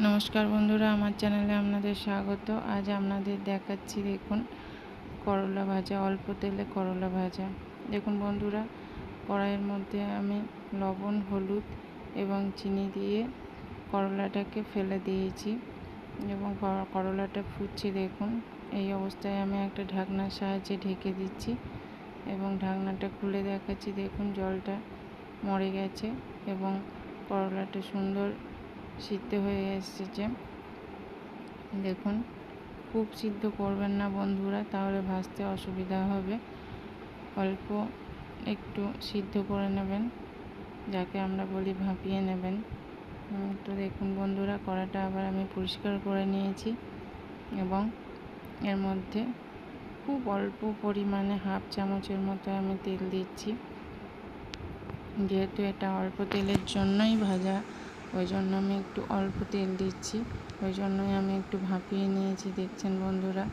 নমস্কার বন্ধুরা, আমার চ্যানেলে আপনাদের স্বাগত। আজ আপনাদের দেখাচ্ছি, দেখুন, করলা ভাজা, অল্প তেলে করলা ভাজা। দেখুন বন্ধুরা, কড়াইয়ের মধ্যে আমি লবণ, হলুদ এবং চিনি দিয়ে করলাটাকে ফেলে দিয়েছি এবং করলাটা ফুটছে। দেখুন, এই অবস্থায় আমি একটা ঢাকনার সাহায্যে ঢেকে দিচ্ছি এবং ঢাকনাটা খুলে দেখাচ্ছি। দেখুন, জলটা মরে গেছে এবং করলাটা সুন্দর সিদ্ধ হয়ে এসেছে। দেখুন, খুব সিদ্ধ করবেন না বন্ধুরা, তাহলে ভাজতে অসুবিধা হবে। অল্প একটু সিদ্ধ করে নেবেন, যাকে আমরা বলি ভাপিয়ে নেবেন। তো দেখুন বন্ধুরা, কড়াটা আবার আমি পরিষ্কার করে নিয়েছি এবং এর মধ্যে খুব অল্প পরিমাণে হাফ চামচের মতো আমি তেল দিচ্ছি। যেহেতু এটা অল্প তেলের জন্যই ভাজা, ওই জন্য আমি একটু অল্প তেল দিচ্ছি, ওই জন্যই আমি একটু ভাপিয়ে নিয়েছি। দেখছেন বন্ধুরা,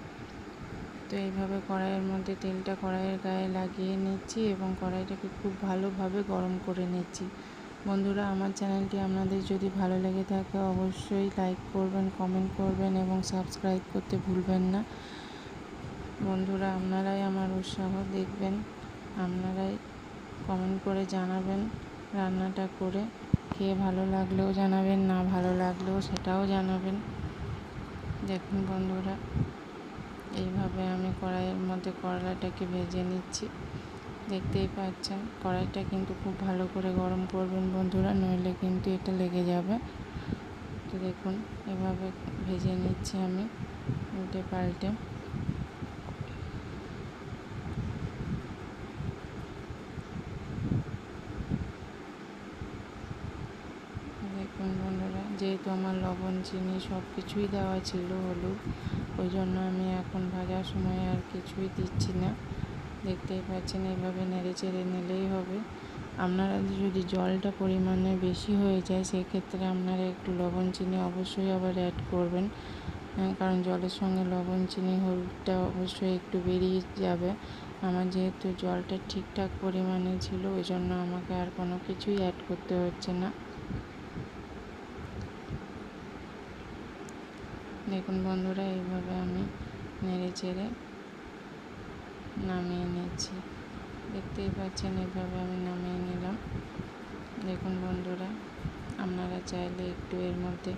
তো এইভাবে কড়াইয়ের মধ্যে তেলটা কড়াইয়ের গায়ে লাগিয়ে নিচ্ছি এবং কড়াইটাকে খুব ভালোভাবে গরম করে নিচ্ছি। বন্ধুরা, আমার চ্যানেলটি আপনাদের যদি ভালো লেগে থাকে অবশ্যই লাইক করবেন, কমেন্ট করবেন এবং সাবস্ক্রাইব করতে ভুলবেন না। বন্ধুরা, আপনারাই আমার উৎসাহ, দেখবেন, আপনারাই কমেন্ট করে জানাবেন। রান্নাটা করে খেয়ে ভালো লাগলেও জানাবেন, না ভালো লাগলেও সেটাও জানাবেন। দেখুন বন্ধুরা, এইভাবে আমি কড়াইয়ের মধ্যে করলাটাকে ভেজে নিচ্ছি। দেখতেই পাচ্ছেন, কড়াইটা কিন্তু খুব ভালো করে গরম করবেন বন্ধুরা, নইলে কিন্তু এটা লেগে যাবে। তো দেখুন, এভাবে ভেজে নিচ্ছি আমি উল্টে পাল্টে। দেখুন বন্ধুরা, যেহেতু আমার লবণ, চিনি সব কিছুই দেওয়া ছিল, হলুদ, ওই জন্য আমি এখন ভাজার সময় আর কিছুই দিচ্ছি না। দেখতেই পাচ্ছেন, এইভাবে নেড়ে চেড়ে নিলেই হবে। আপনারা যদি জলটা পরিমাণে বেশি হয়ে যায়, সেক্ষেত্রে আপনারা একটু লবণ, চিনি অবশ্যই আবার অ্যাড করবেন, কারণ জলের সঙ্গে লবণ, চিনি, হলুদটা অবশ্যই একটু বেরিয়ে যাবে। আমার যেহেতু জলটা ঠিকঠাক পরিমাণে ছিল, ওই জন্য আমাকে আর কোনো কিছুই অ্যাড করতে হচ্ছে না। দেখুন বন্ধুরা, এইভাবে আমি নেড়ে চেড়ে নামিয়ে নিচ্ছি। দেখতেই পাচ্ছেন, এইভাবে আমি নামিয়ে নিলাম। দেখুন বন্ধুরা, আপনারা চাইলে একটু এর মধ্যে